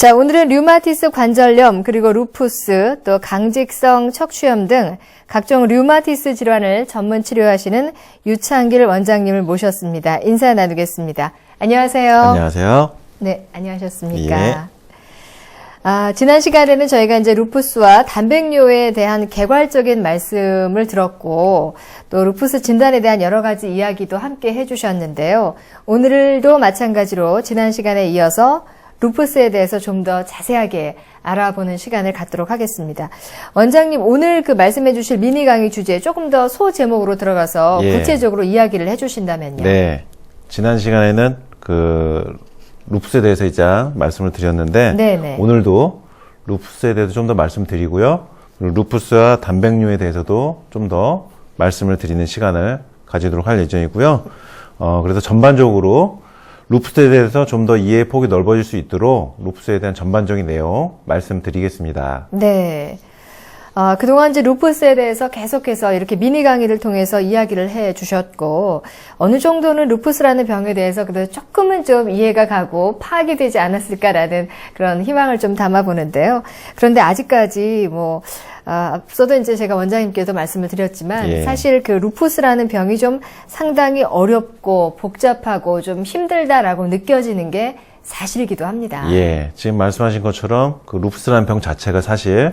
자, 오늘은 류마티스 관절염, 그리고 루푸스, 또 강직성 척추염 등 각종 류마티스 질환을 전문 치료하시는 유창길 원장님을 모셨습니다. 인사 나누겠습니다. 안녕하세요. 안녕하세요. 네, 안녕하셨습니까? 예. 지난 시간에는 저희가 이제 루푸스와 단백뇨에 대한 개괄적인 말씀을 들었고, 또 루푸스 진단에 대한 여러 가지 이야기도 함께 해주셨는데요. 오늘도 마찬가지로 지난 시간에 이어서 루푸스에 대해서 좀 더 자세하게 알아보는 시간을 갖도록 하겠습니다. 원장님, 오늘 그 말씀해 주실 미니 강의 주제 조금 더 소제목으로 들어가서 구체적으로 이야기를 해 주신다면요. 네. 지난 시간에는 루푸스에 대해서 이제 말씀을 드렸는데, 네네. 오늘도 루푸스에 대해서 좀 더 말씀드리고요. 그리고 루푸스와 단백뇨에 대해서도 좀 더 말씀을 드리는 시간을 가지도록 할 예정이고요. 그래서 전반적으로 루푸스에 대해서 좀 더 이해의 폭이 넓어질 수 있도록 루푸스에 대한 전반적인 내용 말씀드리겠습니다. 네. 그동안 이제 루푸스에 대해서 계속해서 이렇게 미니 강의를 통해서 이야기를 해 주셨고, 어느 정도는 루푸스라는 병에 대해서 그래도 조금은 좀 이해가 가고 파악이 되지 않았을까라는 그런 희망을 좀 담아보는데요. 그런데 아직까지 앞서도 이제 제가 원장님께도 말씀을 드렸지만, 사실 그 루푸스라는 병이 좀 상당히 어렵고 복잡하고 좀 힘들다라고 느껴지는 게 사실이기도 합니다. 예, 지금 말씀하신 것처럼 그 루푸스라는 병 자체가 사실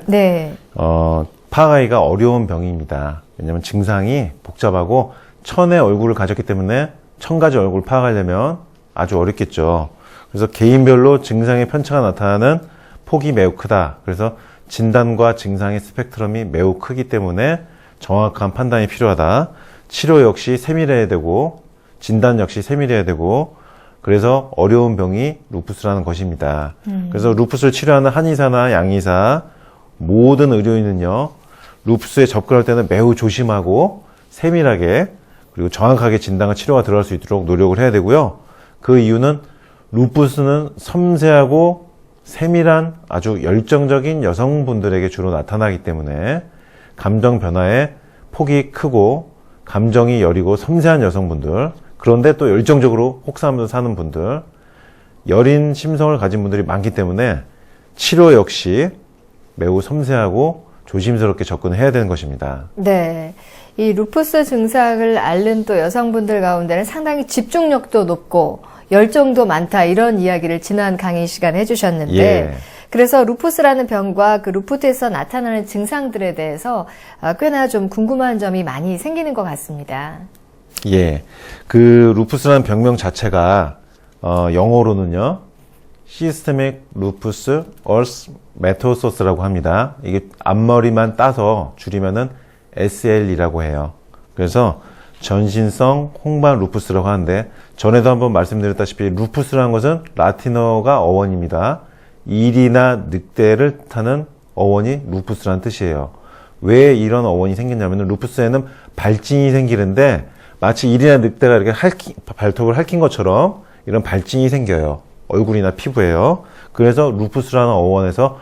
파악하기가 어려운 병입니다. 왜냐하면 증상이 복잡하고 천의 얼굴을 가졌기 때문에 1000가지 얼굴을 파악하려면 아주 어렵겠죠. 그래서 개인별로 증상의 편차가 나타나는 폭이 매우 크다. 그래서 진단과 증상의 스펙트럼이 매우 크기 때문에 정확한 판단이 필요하다. 치료 역시 세밀해야 되고 진단 역시 세밀해야 되고, 그래서 어려운 병이 루푸스라는 것입니다. 그래서 루푸스를 치료하는 한의사나 양의사, 모든 의료인은요, 루푸스에 접근할 때는 매우 조심하고 세밀하게 그리고 정확하게 진단과 치료가 들어갈 수 있도록 노력을 해야 되고요. 그 이유는 루푸스는 섬세하고 세밀한 아주 열정적인 여성분들에게 주로 나타나기 때문에 감정 변화의 폭이 크고 감정이 여리고 섬세한 여성분들, 그런데 또 열정적으로 혹사하면서 사는 분들, 여린 심성을 가진 분들이 많기 때문에 치료 역시 매우 섬세하고 조심스럽게 접근해야 되는 것입니다. 네. 이 루푸스 증상을 앓는 또 여성분들 가운데는 상당히 집중력도 높고 열정도 많다, 이런 이야기를 지난 강의 시간에 해주셨는데, 그래서 루푸스라는 병과 그 루푸스에서 나타나는 증상들에 대해서 꽤나 좀 궁금한 점이 많이 생기는 것 같습니다. 예, 그 루푸스라는 병명 자체가 영어로는요, Systemic Lupus Erythematosus라고 합니다. 이게 앞머리만 따서 줄이면은 SL이라고 해요. 그래서 전신성 홍반 루푸스라고 하는데, 전에도 한번 말씀드렸다시피 루푸스라는 것은 라틴어가 어원입니다. 일이나 늑대를 뜻하는 어원이 루푸스라는 뜻이에요. 왜 이런 어원이 생겼냐면은 루푸스에는 발진이 생기는데 마치 일이나 늑대가 이렇게 발톱을 핥힌 것처럼 이런 발진이 생겨요. 얼굴이나 피부에요. 그래서 루푸스라는 어원에서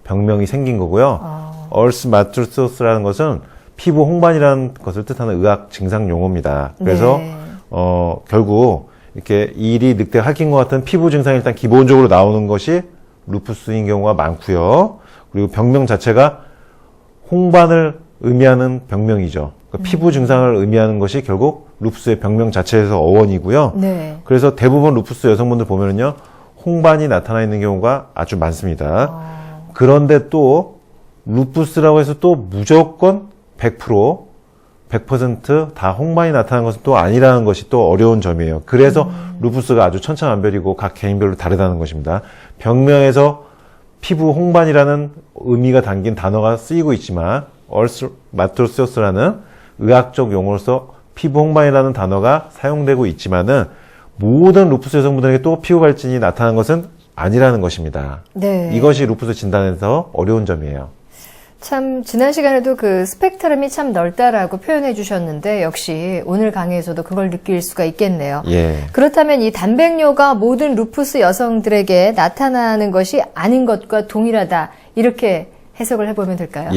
병명이 생긴 거고요. 얼스마투소스라는 것은 피부 홍반이라는 것을 뜻하는 의학 증상 용어입니다. 그래서 결국 이렇게 일이 늑대가 핥힌 것 같은 피부 증상이 일단 기본적으로 나오는 것이 루푸스인 경우가 많고요. 그리고 병명 자체가 홍반을 의미하는 병명이죠. 그러니까 피부 증상을 의미하는 것이 결국 루푸스의 병명 자체에서 어원이고요. 그래서 대부분 루푸스 여성분들 보면은요, 홍반이 나타나 있는 경우가 아주 많습니다. 그런데 또 루푸스라고 해서 또 무조건 100% 다 홍반이 나타나는 것은 또 아니라는 것이 또 어려운 점이에요. 그래서 루푸스가 아주 천차만별이고 각 개인별로 다르다는 것입니다. 병명에서 피부 홍반이라는 의미가 담긴 단어가 쓰이고 있지만, 얼스마토시스라는 의학적 용어로서 피부 홍반이라는 단어가 사용되고 있지만은 모든 루푸스 여성분들에게 또 피부 발진이 나타나는 것은 아니라는 것입니다. 이것이 루푸스 진단에서 어려운 점이에요. 참, 지난 시간에도 그 스펙트럼이 참 넓다라고 표현해 주셨는데, 역시 오늘 강의에서도 그걸 느낄 수가 있겠네요. 그렇다면 이 단백뇨가 모든 루푸스 여성들에게 나타나는 것이 아닌 것과 동일하다, 이렇게 해석을 해보면 될까요?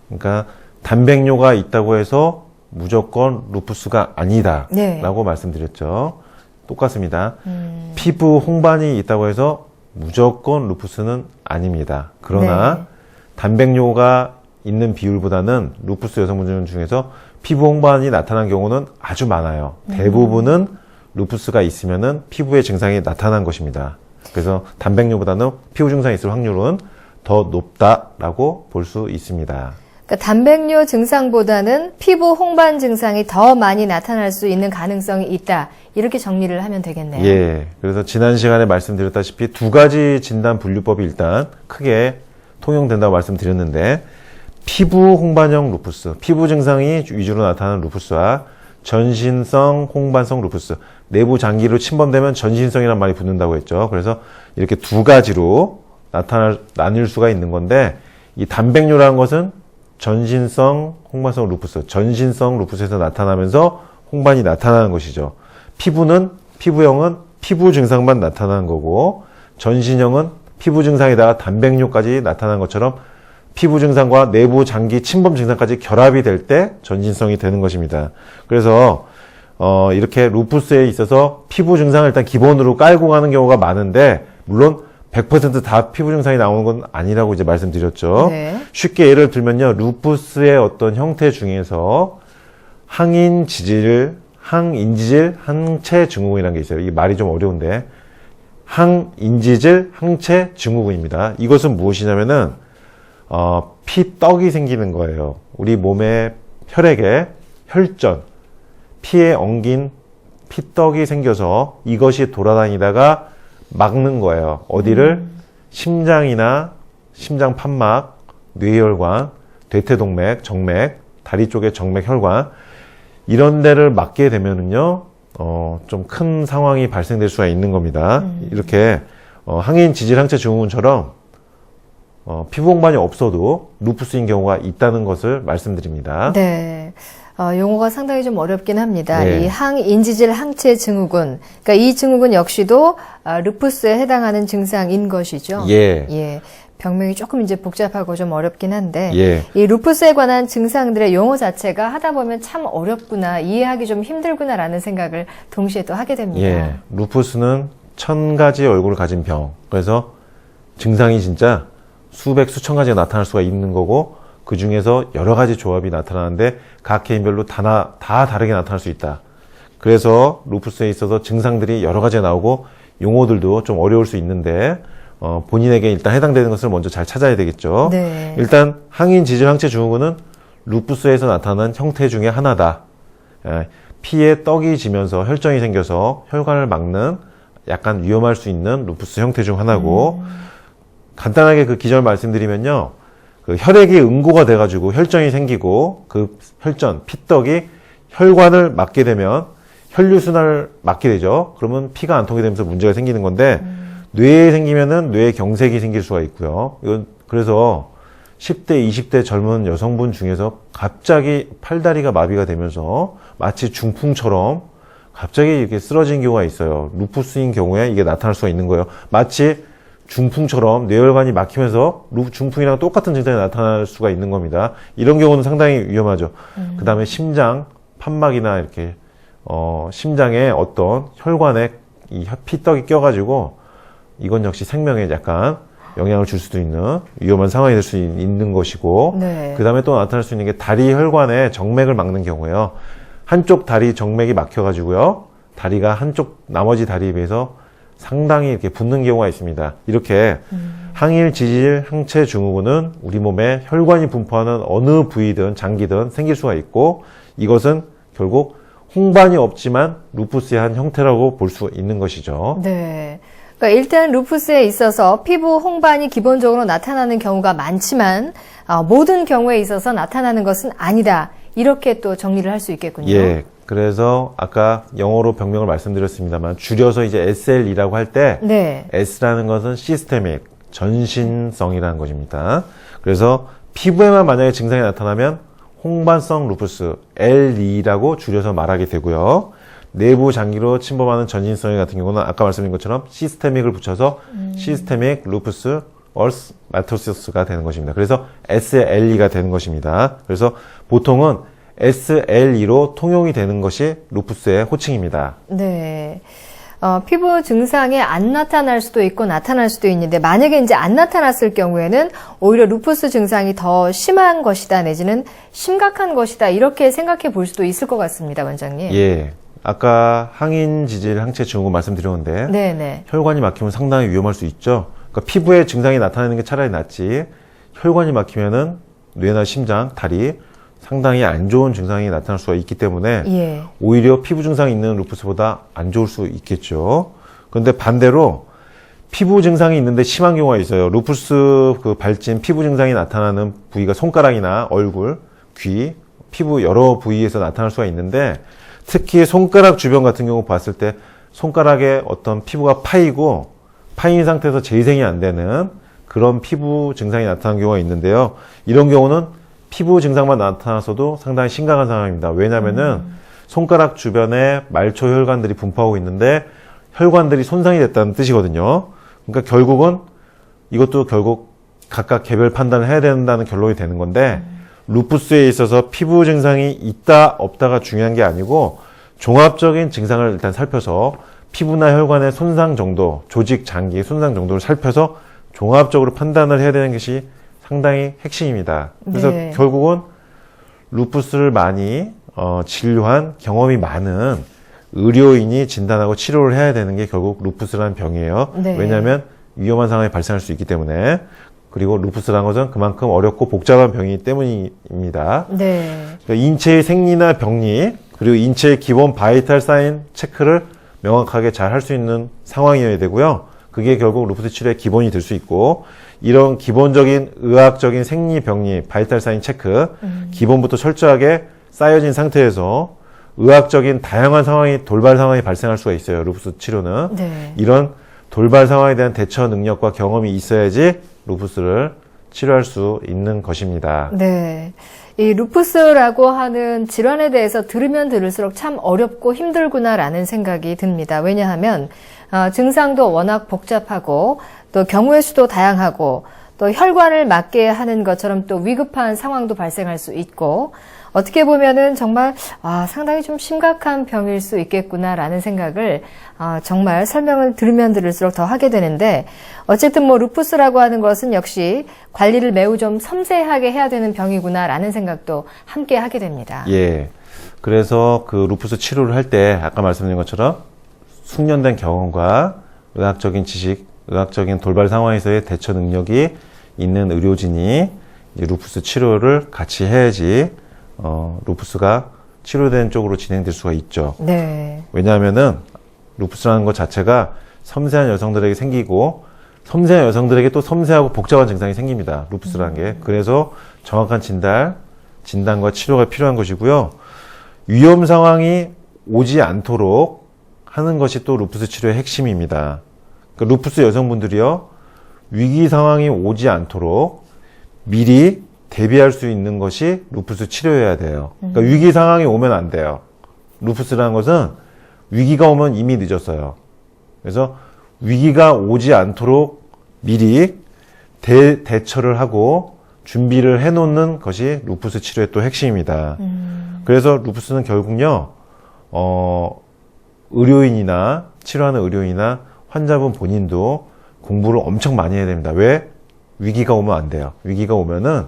그러니까 단백뇨가 있다고 해서 무조건 루푸스가 아니다 라고 말씀드렸죠. 똑같습니다. 피부 홍반이 있다고 해서 무조건 루푸스는 아닙니다. 그러나 네. 단백뇨가 있는 비율보다는 루푸스 여성분 중에서 피부 홍반이 나타난 경우는 아주 많아요. 대부분은 루푸스가 있으면은 피부의 증상이 나타난 것입니다. 그래서 단백뇨보다는 피부 증상이 있을 확률은 더 높다라고 볼 수 있습니다. 그러니까 단백뇨 증상보다는 피부 홍반 증상이 더 많이 나타날 수 있는 가능성이 있다. 이렇게 정리를 하면 되겠네요. 예. 그래서 지난 시간에 말씀드렸다시피 두 가지 진단 분류법이 일단 크게 통용된다고 말씀드렸는데, 피부 홍반형 루푸스, 피부 증상이 위주로 나타나는 루푸스와 전신성 홍반성 루푸스, 내부 장기로 침범되면 전신성이라는 말이 붙는다고 했죠. 그래서 이렇게 두 가지로 나뉠 수가 있는 건데, 이 단백뇨라는 것은 전신성 홍반성 루푸스, 전신성 루푸스에서 나타나면서 홍반이 나타나는 것이죠. 피부형은 피부 증상만 나타나는 거고, 전신형은 피부 증상에다가 단백뇨까지 나타나는 것처럼 피부 증상과 내부 장기 침범 증상까지 결합이 될 때 전신성이 되는 것입니다. 그래서 이렇게 루푸스에 있어서 피부 증상을 일단 기본으로 깔고 가는 경우가 많은데, 물론 100% 다 피부 증상이 나오는 건 아니라고 이제 말씀드렸죠. 네. 쉽게 예를 들면요, 루푸스의 어떤 형태 중에서 항인지질 항체 증후군이라는 게 있어요. 이 말이 좀 어려운데, 항인지질 항체 증후군입니다. 이것은 무엇이냐면은 피떡이 생기는 거예요. 우리 몸의 혈액에 혈전, 피에 엉긴 피떡이 생겨서 이것이 돌아다니다가 막는 거예요. 어디를? 심장이나 심장 판막, 뇌혈관, 대퇴동맥, 정맥, 다리 쪽의 정맥 혈관, 이런 데를 막게 되면은요, 좀 큰 상황이 발생될 수가 있는 겁니다. 이렇게 항인 지질 항체 증후군처럼 피부 홍반이 없어도 루푸스인 경우가 있다는 것을 말씀드립니다. 네. 용어가 상당히 좀 어렵긴 합니다. 네. 이 항인지질 항체 증후군. 그러니까 이 증후군 역시도 루푸스에 해당하는 증상인 것이죠. 예. 예. 병명이 조금 이제 복잡하고 좀 어렵긴 한데, 예. 이 루푸스에 관한 증상들의 용어 자체가 하다 보면 참 어렵구나, 이해하기 좀 힘들구나라는 생각을 동시에 또 하게 됩니다. 예. 루푸스는 1000가지 얼굴을 가진 병. 그래서 증상이 진짜 수천 가지가 나타날 수가 있는 거고, 그 중에서 여러 가지 조합이 나타나는데 각 개인별로 다 다르게 나타날 수 있다. 그래서 루푸스에 있어서 증상들이 여러 가지가 나오고 용어들도 좀 어려울 수 있는데, 본인에게 일단 해당되는 것을 먼저 잘 찾아야 되겠죠. 네. 일단 항인 지질 항체 증후군은 루푸스에서 나타나는 형태 중에 하나다. 피에 떡이 지면서 혈전이 생겨서 혈관을 막는 약간 위험할 수 있는 루푸스 형태 중 하나고, 간단하게 그 기전을 말씀드리면요, 그 혈액이 응고가 돼가지고 혈전이 생기고, 그 혈전, 피떡이 혈관을 막게 되면 혈류순환을 막게 되죠. 그러면 피가 안 통하게 되면서 문제가 생기는 건데, 뇌에 생기면은 뇌 경색이 생길 수가 있고요. 이건 그래서 10대, 20대 젊은 여성분 중에서 갑자기 팔다리가 마비가 되면서 마치 중풍처럼 갑자기 이렇게 쓰러진 경우가 있어요. 루푸스인 경우에 이게 나타날 수가 있는 거예요. 마치 중풍처럼 뇌혈관이 막히면서 중풍이랑 똑같은 증상이 나타날 수가 있는 겁니다. 이런 경우는 상당히 위험하죠. 그 다음에 심장, 판막이나 이렇게 심장에 어떤 혈관에 이 피떡이 껴가지고 이건 역시 생명에 약간 영향을 줄 수도 있는 위험한 상황이 될 수 있는 것이고, 네. 그 다음에 또 나타날 수 있는 게 다리 혈관에 정맥을 막는 경우예요. 한쪽 다리 정맥이 막혀가지고요, 다리가 한쪽 나머지 다리에 비해서 상당히 이렇게 붓는 경우가 있습니다. 이렇게 항일 지질 항체 증후군은 우리 몸에 혈관이 분포하는 어느 부위든 장기든 생길 수가 있고, 이것은 결국 홍반이 없지만 루푸스의 한 형태라고 볼 수 있는 것이죠. 네. 그러니까 일단 루푸스에 있어서 피부 홍반이 기본적으로 나타나는 경우가 많지만, 모든 경우에 있어서 나타나는 것은 아니다. 이렇게 또 정리를 할 수 있겠군요. 예. 그래서 아까 영어로 병명을 말씀드렸습니다만, 줄여서 이제 SLE라고 할 때, 네. S라는 것은 시스테믹, 전신성이라는 것입니다. 그래서 피부에만 만약에 증상이 나타나면 홍반성 루푸스, LE라고 줄여서 말하게 되고요. 내부 장기로 침범하는 전신성 같은 경우는 아까 말씀드린 것처럼 시스테믹을 붙여서 시스테믹 루푸스 얼스마토시스가 되는 것입니다. 그래서 SLE가 되는 것입니다. 그래서 보통은 SLE로 통용이 되는 것이 루푸스의 호칭입니다. 네. 피부 증상이 안 나타날 수도 있고 나타날 수도 있는데 만약에 이제 안 나타났을 경우에는 오히려 루푸스 증상이 더 심한 것이다 내지는 심각한 것이다 이렇게 생각해 볼 수도 있을 것 같습니다, 원장님. 예. 아까 항인 지질 항체 증후군 말씀드렸는데 네네. 혈관이 막히면 상당히 위험할 수 있죠. 그러니까 피부에 증상이 나타나는 게 차라리 낫지 혈관이 막히면은 뇌나 심장, 다리 상당히 안 좋은 증상이 나타날 수가 있기 때문에 예. 오히려 피부 증상이 있는 루푸스보다 안 좋을 수 있겠죠. 그런데 반대로 피부 증상이 있는데 심한 경우가 있어요. 루푸스 그 발진 피부 증상이 나타나는 부위가 손가락이나 얼굴, 귀, 피부 여러 부위에서 나타날 수가 있는데 특히 손가락 주변 같은 경우 봤을 때 손가락에 어떤 피부가 파인 상태에서 재생이 안 되는 그런 피부 증상이 나타나는 경우가 있는데요. 이런 경우는 피부 증상만 나타나서도 상당히 심각한 상황입니다. 왜냐면은 손가락 주변에 말초 혈관들이 분포하고 있는데 혈관들이 손상이 됐다는 뜻이거든요. 그러니까 결국은 이것도 결국 각각 개별 판단을 해야 된다는 결론이 되는 건데 루푸스에 있어서 피부 증상이 있다 없다가 중요한 게 아니고 종합적인 증상을 일단 살펴서 피부나 혈관의 손상 정도, 조직, 장기 손상 정도를 살펴서 종합적으로 판단을 해야 되는 것이 상당히 핵심입니다. 그래서 네. 결국은 루푸스를 많이 진료한 경험이 많은 의료인이 진단하고 치료를 해야 되는 게 결국 루푸스라는 병이에요. 네. 왜냐하면 위험한 상황이 발생할 수 있기 때문에. 그리고 루푸스라는 것은 그만큼 어렵고 복잡한 병이기 때문입니다. 네. 그러니까 인체의 생리나 병리 그리고 인체의 기본 바이탈 사인 체크를 명확하게 잘 할 수 있는 상황이어야 되고요. 그게 결국 루푸스 치료의 기본이 될 수 있고 이런 기본적인 의학적인 생리 병리 바이탈 사인 체크 기본부터 철저하게 쌓여진 상태에서 의학적인 다양한 상황이 돌발 상황이 발생할 수가 있어요. 루푸스 치료는. 네. 이런 돌발 상황에 대한 대처 능력과 경험이 있어야지 루푸스를 치료할 수 있는 것입니다. 네. 이 루푸스라고 하는 질환에 대해서 들으면 들을수록 참 어렵고 힘들구나라는 생각이 듭니다. 왜냐하면 증상도 워낙 복잡하고 또 경우의 수도 다양하고 또 혈관을 막게 하는 것처럼 또 위급한 상황도 발생할 수 있고 어떻게 보면은 정말 상당히 좀 심각한 병일 수 있겠구나라는 생각을 정말 설명을 들으면 들을수록 더 하게 되는데 어쨌든 뭐 루푸스라고 하는 것은 역시 관리를 매우 좀 섬세하게 해야 되는 병이구나라는 생각도 함께 하게 됩니다. 예. 그래서 그 루푸스 치료를 할 때 아까 말씀드린 것처럼 숙련된 경험과 의학적인 지식, 의학적인 돌발 상황에서의 대처 능력이 있는 의료진이 이제 루푸스 치료를 같이 해야지 루푸스가 치료된 쪽으로 진행될 수가 있죠. 네. 왜냐하면은 루푸스라는 것 자체가 섬세한 여성들에게 생기고 섬세한 여성들에게 또 섬세하고 복잡한 증상이 생깁니다. 루푸스라는 게. 그래서 정확한 진단과 치료가 필요한 것이고요. 위험 상황이 오지 않도록 하는 것이 또 루푸스 치료의 핵심입니다. 그러니까 루푸스 여성분들이요. 위기 상황이 오지 않도록 미리 대비할 수 있는 것이 루푸스 치료여야 돼요. 그러니까 위기 상황이 오면 안 돼요. 루푸스라는 것은 위기가 오면 이미 늦었어요. 그래서 위기가 오지 않도록 미리 대처를 하고 준비를 해놓는 것이 루푸스 치료의 또 핵심입니다. 그래서 루푸스는 결국요, 의료인이나 치료하는 의료인이나 환자분 본인도 공부를 엄청 많이 해야 됩니다. 왜? 위기가 오면 안 돼요. 위기가 오면은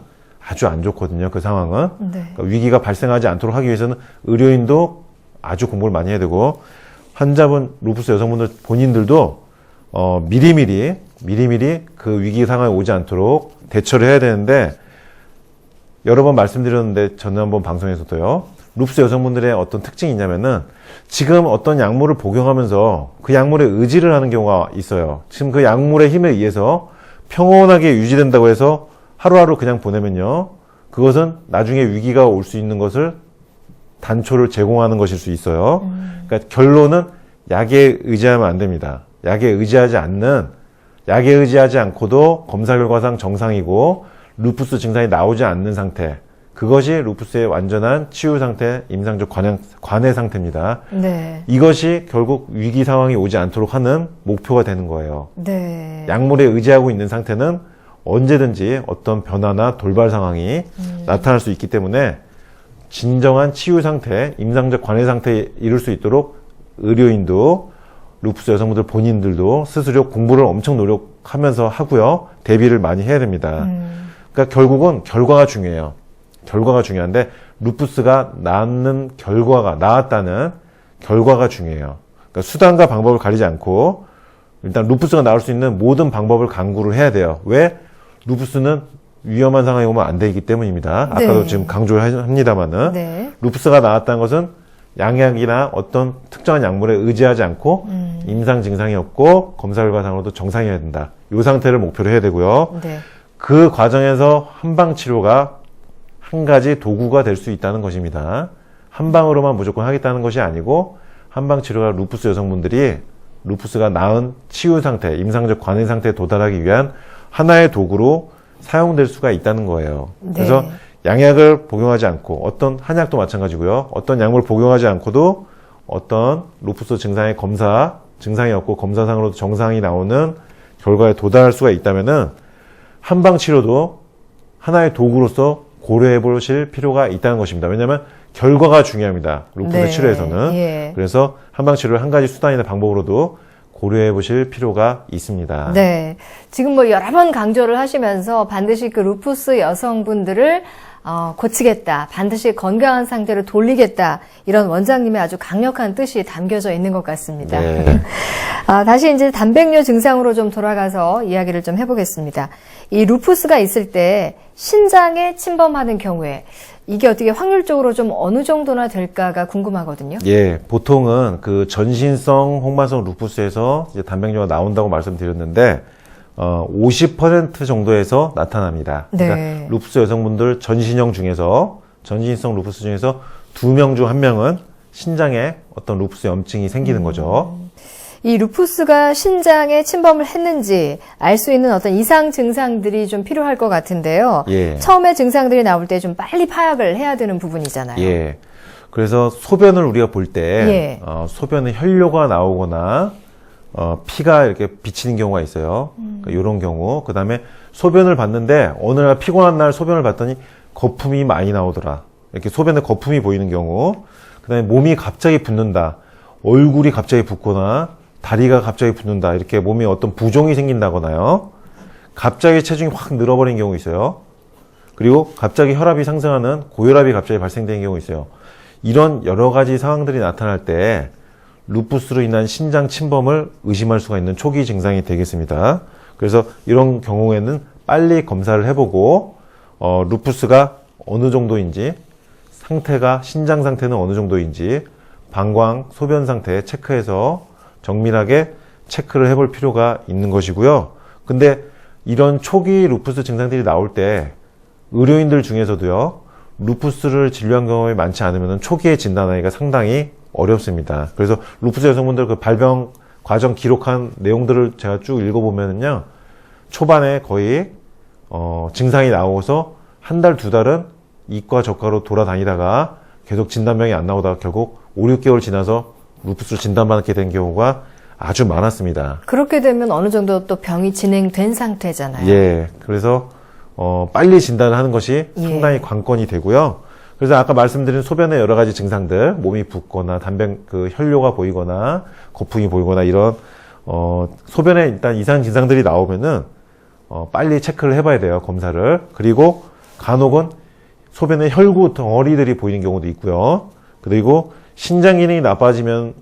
아주 안 좋거든요. 그 상황은. 네. 그러니까 위기가 발생하지 않도록 하기 위해서는 의료인도 아주 공부를 많이 해야 되고 환자분, 루푸스 여성분들 본인들도 미리미리 그 위기 상황이 오지 않도록 대처를 해야 되는데 여러 번 말씀드렸는데 지난번 방송에서도요. 루푸스 여성분들의 어떤 특징이 있냐면은 지금 어떤 약물을 복용하면서 그 약물에 의지를 하는 경우가 있어요. 지금 그 약물의 힘에 의해서 평온하게 유지된다고 해서 하루하루 그냥 보내면요. 그것은 나중에 위기가 올 수 있는 것을 단초를 제공하는 것일 수 있어요. 그러니까 결론은 약에 의지하면 안 됩니다. 약에 의지하지 않고도 검사 결과상 정상이고 루푸스 증상이 나오지 않는 상태. 그것이 루푸스의 완전한 치유 상태, 임상적 관해 상태입니다. 네. 이것이 결국 위기 상황이 오지 않도록 하는 목표가 되는 거예요. 네. 약물에 의지하고 있는 상태는 언제든지 어떤 변화나 돌발 상황이 나타날 수 있기 때문에 진정한 치유 상태, 임상적 관해 상태에 이를 수 있도록 의료인도 루푸스 여성분들 본인들도 스스로 공부를 엄청 노력하면서 하고요. 대비를 많이 해야 됩니다. 그러니까 결국은 결과가 중요해요. 결과가 중요한데 루푸스가 나았다는 결과가 중요해요. 그러니까 수단과 방법을 가리지 않고 일단 루푸스가 나올 수 있는 모든 방법을 강구를 해야 돼요. 왜? 루푸스는 위험한 상황이 오면 안 되기 때문입니다. 아까도 네. 지금 강조합니다만은 네. 루푸스가 나왔다는 것은 양약이나 어떤 특정한 약물에 의지하지 않고 임상 증상이 없고 검사 결과상으로도 정상이어야 된다. 이 상태를 목표로 해야 되고요. 네. 그 과정에서 한방 치료가 한 가지 도구가 될 수 있다는 것입니다. 한방으로만 무조건 하겠다는 것이 아니고 한방 치료가 루푸스 여성분들이 루푸스가 나은 치유 상태, 임상적 관해 상태에 도달하기 위한 하나의 도구로 사용될 수가 있다는 거예요. 네. 그래서 양약을 복용하지 않고 어떤 한약도 마찬가지고요. 어떤 약물 복용하지 않고도 어떤 루푸스 증상의 증상이 없고 검사상으로도 정상이 나오는 결과에 도달할 수가 있다면은 한방 치료도 하나의 도구로서 고려해 보실 필요가 있다는 것입니다. 왜냐하면 결과가 중요합니다. 루푸스 네. 치료에서는. 예. 그래서 한방 치료를 한 가지 수단이나 방법으로도 고려해 보실 필요가 있습니다. 네. 지금 뭐 여러 번 강조를 하시면서 반드시 그 루푸스 여성분들을 고치겠다. 반드시 건강한 상태로 돌리겠다. 이런 원장님의 아주 강력한 뜻이 담겨져 있는 것 같습니다. 네. 다시 이제 단백뇨 증상으로 좀 돌아가서 이야기를 좀 해보겠습니다. 이 루푸스가 있을 때 신장에 침범하는 경우에 이게 어떻게 확률적으로 좀 어느 정도나 될까가 궁금하거든요. 예, 보통은 그 전신성 홍반성 루푸스에서 이제 단백뇨가 나온다고 말씀드렸는데, 50% 정도에서 나타납니다. 네. 그러니까 루푸스 여성분들 전신성 루푸스 중에서 2명 중 1명은 신장에 어떤 루푸스 염증이 생기는 거죠. 이 루푸스가 신장에 침범을 했는지 알 수 있는 어떤 이상 증상들이 좀 필요할 것 같은데요. 예. 처음에 증상들이 나올 때 좀 빨리 파악을 해야 되는 부분이잖아요. 예. 그래서 소변을 우리가 볼 때, 예. 소변에 혈뇨가 나오거나, 피가 이렇게 비치는 경우가 있어요. 이런 경우. 그 다음에 소변을 봤는데, 어느 날 피곤한 날 소변을 봤더니 거품이 많이 나오더라. 이렇게 소변에 거품이 보이는 경우. 그 다음에 몸이 갑자기 붓는다. 얼굴이 갑자기 붓거나, 다리가 갑자기 붓는다. 이렇게 몸에 어떤 부종이 생긴다거나요. 갑자기 체중이 확 늘어버린 경우 있어요. 그리고 갑자기 혈압이 상승하는 고혈압이 갑자기 발생되는 경우 있어요. 이런 여러 가지 상황들이 나타날 때 루푸스로 인한 신장 침범을 의심할 수가 있는 초기 증상이 되겠습니다. 그래서 이런 경우에는 빨리 검사를 해보고 루푸스가 어느 정도인지 신장 상태는 어느 정도인지 방광, 소변 상태 체크해서 정밀하게 체크를 해볼 필요가 있는 것이고요. 근데 이런 초기 루푸스 증상들이 나올 때 의료인들 중에서도요, 루푸스를 진료한 경험이 많지 않으면 초기에 진단하기가 상당히 어렵습니다. 그래서 루푸스 여성분들 그 발병 과정 기록한 내용들을 제가 쭉 읽어보면은요, 초반에 거의 증상이 나오고서 한 달, 두 달은 이과 저과로 돌아다니다가 계속 진단명이 안 나오다가 결국 5, 6개월 지나서 루푸스를 진단받게 된 경우가 아주 많았습니다. 그렇게 되면 어느 정도 또 병이 진행된 상태잖아요. 예. 그래서 빨리 진단을 하는 것이 예. 상당히 관건이 되고요. 그래서 아까 말씀드린 소변의 여러 가지 증상들, 몸이 붓거나 혈뇨가 보이거나 거품이 보이거나 이런 소변에 일단 이상 증상들이 나오면은 빨리 체크를 해봐야 돼요, 검사를. 그리고 간혹은 소변에 혈구 덩어리들이 보이는 경우도 있고요. 그리고 신장 기능이 나빠지면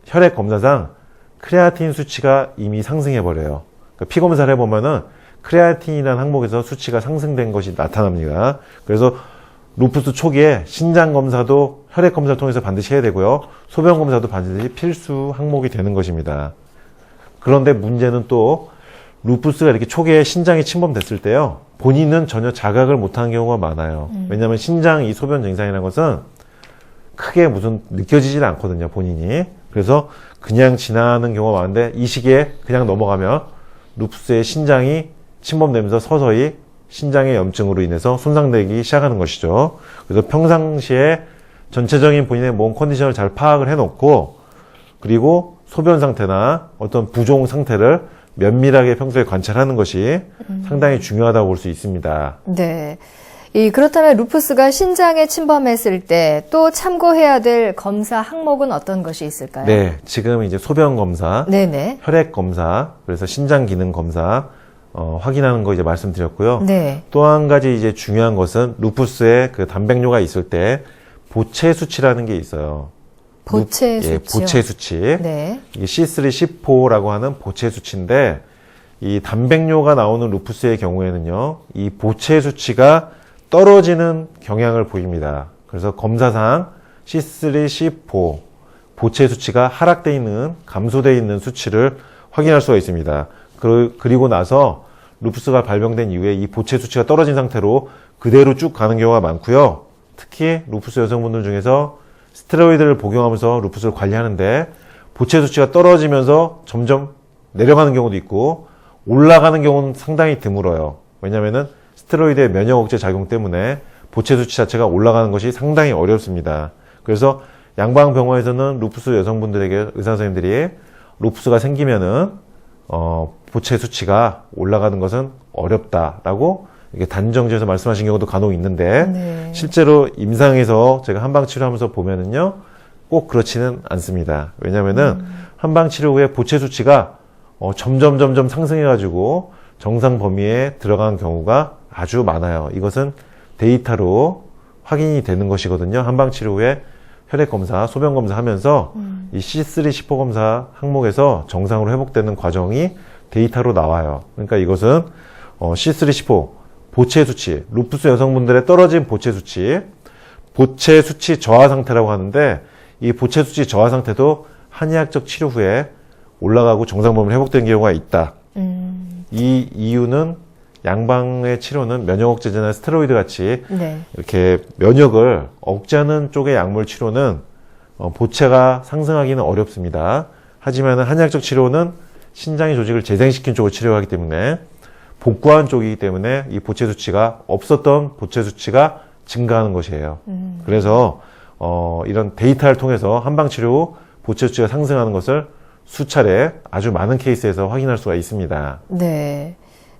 혈액 검사상 크레아틴 수치가 이미 상승해버려요. 그러니까 피 검사를 해보면은 크레아틴이라는 항목에서 수치가 상승된 것이 나타납니다. 그래서 루푸스 초기에 신장 검사도 혈액 검사를 통해서 반드시 해야 되고요. 소변 검사도 반드시 필수 항목이 되는 것입니다. 그런데 문제는 또 루푸스가 이렇게 초기에 신장이 침범됐을 때요, 본인은 전혀 자각을 못하는 경우가 많아요. 왜냐하면 신장 이 소변 증상이라는 것은 크게 무슨 느껴지질 않거든요, 본인이. 그래서 그냥 지나는 경우가 많은데 이 시기에 그냥 넘어가면 루푸스의 신장이 침범되면서 서서히 신장의 염증으로 인해서 손상되기 시작하는 것이죠. 그래서 평상시에 전체적인 본인의 몸 컨디션을 잘 파악을 해놓고, 그리고 소변 상태나 어떤 부종 상태를 면밀하게 평소에 관찰하는 것이 상당히 중요하다고 볼 수 있습니다. 네. 그렇다면 루푸스가 신장에 침범했을 때 또 참고해야 될 검사 항목은 어떤 것이 있을까요? 네, 지금 이제 소변 검사, 네네. 혈액 검사, 그래서 신장 기능 검사 확인하는 거 이제 말씀드렸고요. 네. 또 한 가지 이제 중요한 것은 루푸스에 그 단백뇨가 있을 때 보체 수치라는 게 있어요. 보체 수치요? 예, 보체 수치. 네. 이게 C3, C4라고 하는 보체 수치인데 이 단백뇨가 나오는 루푸스의 경우에는요, 이 보체 수치가 떨어지는 경향을 보입니다. 그래서 검사상 C3, C4 보체 수치가 하락돼 있는, 감소돼 있는 수치를 확인할 수가 있습니다. 그리고 나서 루푸스가 발병된 이후에 이 보체 수치가 떨어진 상태로 그대로 쭉 가는 경우가 많고요. 특히 루푸스 여성분들 중에서 스테로이드를 복용하면서 루푸스를 관리하는데 보체 수치가 떨어지면서 점점 내려가는 경우도 있고 올라가는 경우는 상당히 드물어요. 왜냐하면 스테로이드의 면역 억제 작용 때문에 보체 수치 자체가 올라가는 것이 상당히 어렵습니다. 그래서 양방병원에서는 루푸스 여성분들에게 의사 선생님들이 루푸스가 생기면은 보체 수치가 올라가는 것은 어렵다라고 이렇게 단정지어서 말씀하신 경우도 간혹 있는데 네. 실제로 임상에서 제가 한방 치료하면서 보면은요 꼭 그렇지는 않습니다. 왜냐하면은 한방 치료 후에 보체 수치가 점점 상승해가지고 정상 범위에 들어간 경우가 아주 많아요. 이것은 데이터로 확인이 되는 것이거든요. 한방 치료 후에 혈액 검사, 소변 검사 하면서 이 C3, C4 검사 항목에서 정상으로 회복되는 과정이 데이터로 나와요. 그러니까 이것은 C3, C4 보체 수치, 루푸스 여성분들의 떨어진 보체 수치 저하 상태라고 하는데 이 보체 수치 저하 상태도 한의학적 치료 후에 올라가고 정상 범위로 회복된 경우가 있다. 이 이유는 양방의 치료는 면역 억제제나 스테로이드 같이 네. 이렇게 면역을 억제하는 쪽의 약물 치료는 보체가 상승하기는 어렵습니다. 하지만 한의학적 치료는 신장의 조직을 재생시킨 쪽을 치료하기 때문에 복구한 쪽이기 때문에 이 보체 수치가 없었던 보체 수치가 증가하는 것이에요. 그래서 이런 데이터를 통해서 한방 치료 후 보체 수치가 상승하는 것을 수차례 아주 많은 케이스에서 확인할 수가 있습니다. 네.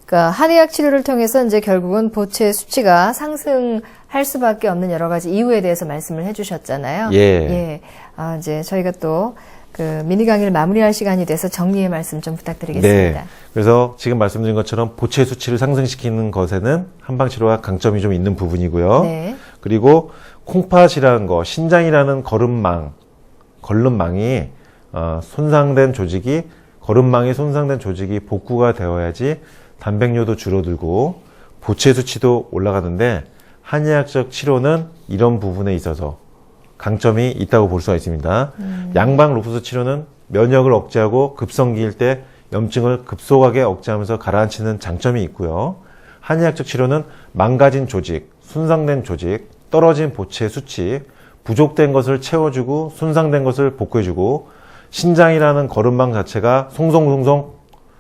그러니까 한의학 치료를 통해서 이제 결국은 보체 수치가 상승할 수밖에 없는 여러 가지 이유에 대해서 말씀을 해주셨잖아요. 예. 예. 이제 저희가 또 그 미니 강의를 마무리할 시간이 돼서 정리의 말씀 좀 부탁드리겠습니다. 네. 그래서 지금 말씀드린 것처럼 보체 수치를 상승시키는 것에는 한방 치료가 강점이 좀 있는 부분이고요. 네. 그리고 콩팥이라는 거, 신장이라는 걸름망이 손상된 조직이 복구가 되어야지 단백뇨도 줄어들고 보체 수치도 올라가는데 한의학적 치료는 이런 부분에 있어서 강점이 있다고 볼 수가 있습니다. 양방 루푸스 치료는 면역을 억제하고 급성기일 때 염증을 급속하게 억제하면서 가라앉히는 장점이 있고요. 한의학적 치료는 망가진 조직, 손상된 조직, 떨어진 보체 수치, 부족된 것을 채워주고 손상된 것을 복구해주고 신장이라는 거름망 자체가 송송송송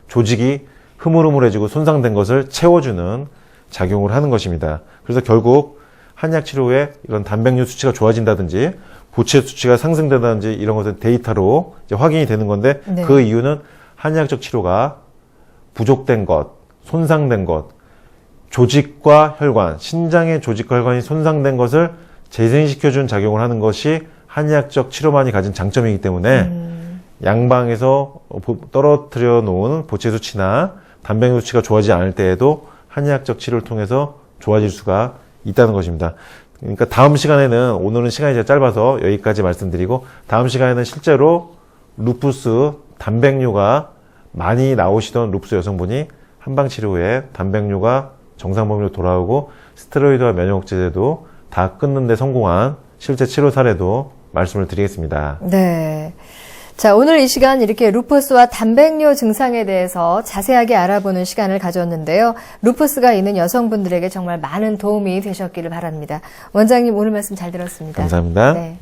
조직이 흐물흐물해지고 손상된 것을 채워주는 작용을 하는 것입니다. 그래서 결국 한약 치료 후에 이런 단백뇨 수치가 좋아진다든지 보체 수치가 상승된다든지 이런 것은 데이터로 이제 확인이 되는 건데 네. 그 이유는 한의학적 치료가 부족된 것, 손상된 것, 조직과 혈관, 신장의 조직과 혈관이 손상된 것을 재생시켜준 작용을 하는 것이 한의학적 치료만이 가진 장점이기 때문에 양방에서 떨어뜨려 놓은 보체 수치나 단백뇨 수치가 좋아지지 않을 때에도 한의학적 치료를 통해서 좋아질 수가 있다는 것입니다. 그러니까 다음 시간에는 오늘은 시간이 짧아서 여기까지 말씀드리고 다음 시간에는 실제로 루푸스 단백뇨가 많이 나오시던 루푸스 여성분이 한방 치료 후에 단백뇨가 정상 범위로 돌아오고 스테로이드와 면역 억제제도 다 끊는 데 성공한 실제 치료 사례도 말씀을 드리겠습니다. 네. 자, 오늘 이 시간 이렇게 루푸스와 단백뇨 증상에 대해서 자세하게 알아보는 시간을 가졌는데요. 루푸스가 있는 여성분들에게 정말 많은 도움이 되셨기를 바랍니다. 원장님 오늘 말씀 잘 들었습니다. 감사합니다. 네.